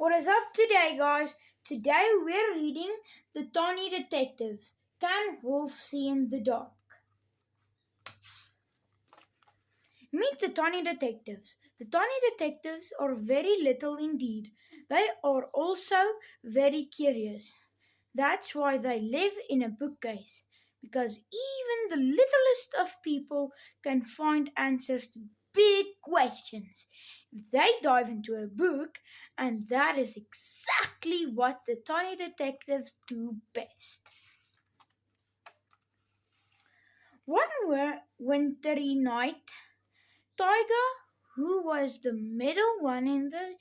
What is up today, guys? Today we're reading The Tawny Detectives. Can Wolves See in the Dark? Meet the Tawny Detectives. The Tawny Detectives are very little indeed. They are also very curious. That's why they live in a bookcase, because even the littlest of people can find answers to big questions. They dive into a book, and that is exactly what the Tawny Detectives do best. One wintry night, Tiger, who was the middle one in the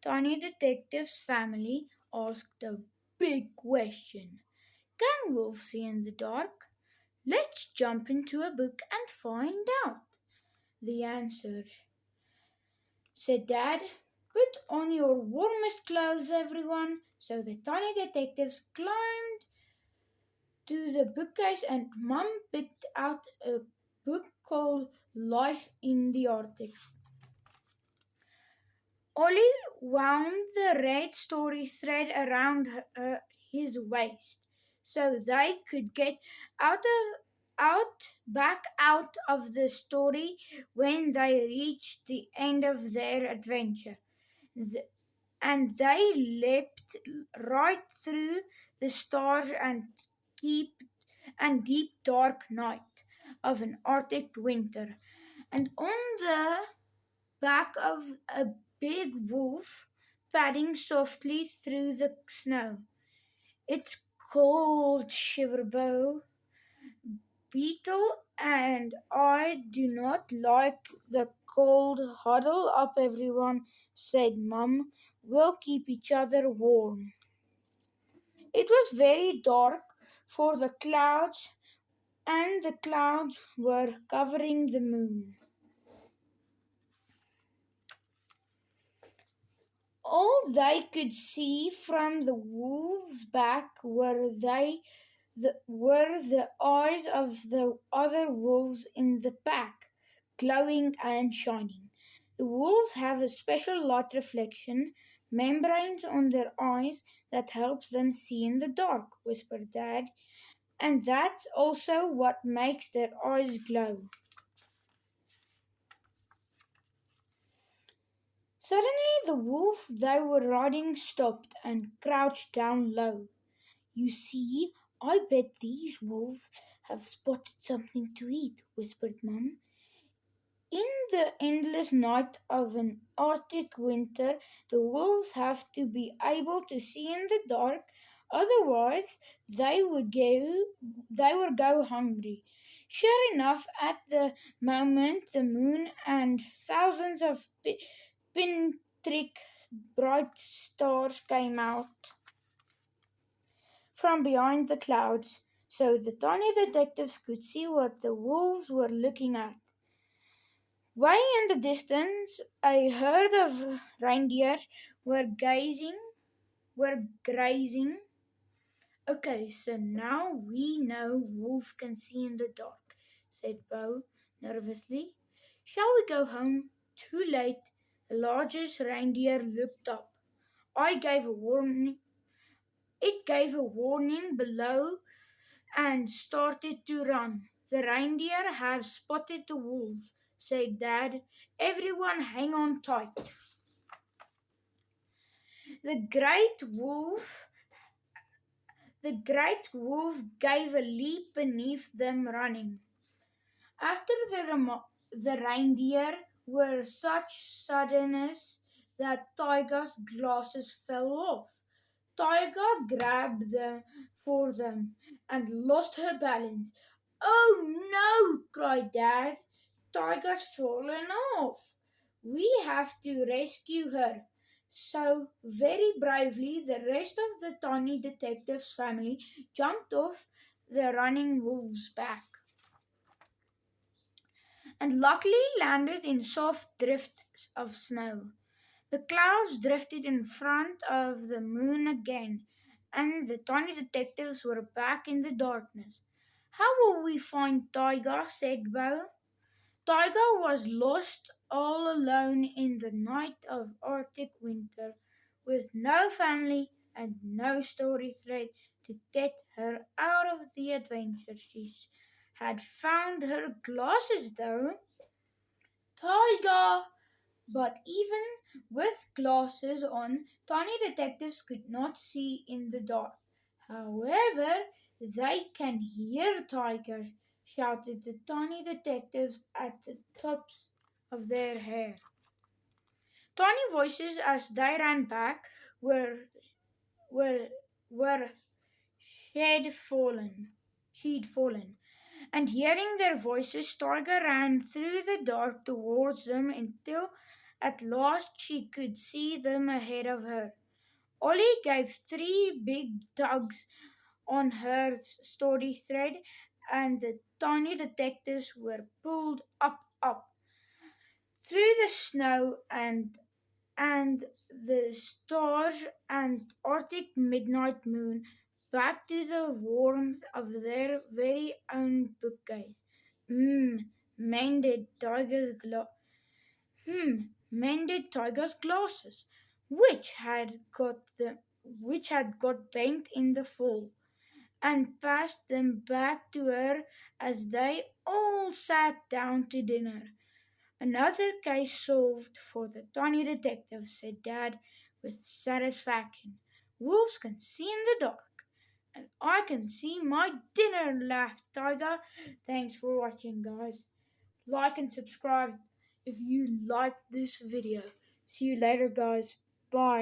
Tawny Detectives family, asked a big question. Can wolves see in the dark? Let's jump into a book and find out. The answer, said Dad. Put on your warmest clothes, everyone. So the tiny detectives climbed to the bookcase and Mum picked out a book called Life in the Arctic. Ollie wound the red story thread around his waist so they could get back out of the story when they reached the end of their adventure. Th- and they leapt right through the stars keep deep dark night of an Arctic winter. And on the back of a big wolf padding softly through the snow. It's cold, Shiverbow. Beetle and I do not like the cold. Huddle up, everyone, said Mum. We'll keep each other warm. It was very dark for the clouds, and the clouds were covering the moon. All they could see from the wolves' back were the eyes of the other wolves in the pack, glowing and shining. The wolves have a special light reflection membranes on their eyes that helps them see in the dark, whispered Dad, and that's also what makes their eyes glow. Suddenly the wolf they were riding stopped and crouched down low. You see, I bet these wolves have spotted something to eat, whispered Mum. In the endless night of an Arctic winter, the wolves have to be able to see in the dark, otherwise they would go hungry. Sure enough, at the moment the moon and thousands of pinprick bright stars came out from behind the clouds, so the tiny detectives could see what the wolves were looking at. Way in the distance, a herd of reindeer were were grazing. Okay, so now we know wolves can see in the dark, said Bo nervously. Shall we go home? Too late. The largest reindeer looked up. I gave a warning. It gave a warning below and started to run. The reindeer have spotted the wolves, said Dad. Everyone hang on tight. The great wolf the great wolf gave a leap beneath them running. After the reindeer were such suddenness that Tiger's glasses fell off. Tiger grabbed them for them and lost her balance. Oh no, cried Dad. Tiger's fallen off. We have to rescue her. So, very bravely, the rest of the tiny detective's family jumped off the running wolf's back and luckily landed in soft drifts of snow. The clouds drifted in front of the moon again, and the tiny detectives were back in the darkness. How will we find Tiger? Said Bo. Tiger was lost all alone in the night of Arctic winter. with no family and no story thread to get her out of the adventure. She had found her glasses though. Tiger! But even with glasses on, tiny detectives could not see in the dark. However, they can hear Tiger, shouted the tiny detectives at the tops of their hair. Tiny voices as they ran back were were she'd fallen. And hearing their voices, Tiger ran through the dark towards them until at last she could see them ahead of her. Ollie gave three big tugs on her story thread, and the tiny detectives were pulled up through the snow and the stars and Arctic midnight moon back to the warmth of their very own bookcase. Mmm, mended Tiger's gla- mended Tiger's glasses, which had got bent in the fall, and passed them back to her as they all sat down to dinner. Another case solved for the tiny detective, said Dad with satisfaction. Wolves can see in the dark, and I can see my dinner, laughed Tiger. Thanks for watching, guys. Like and subscribe if you liked this video. See you later, guys. Bye.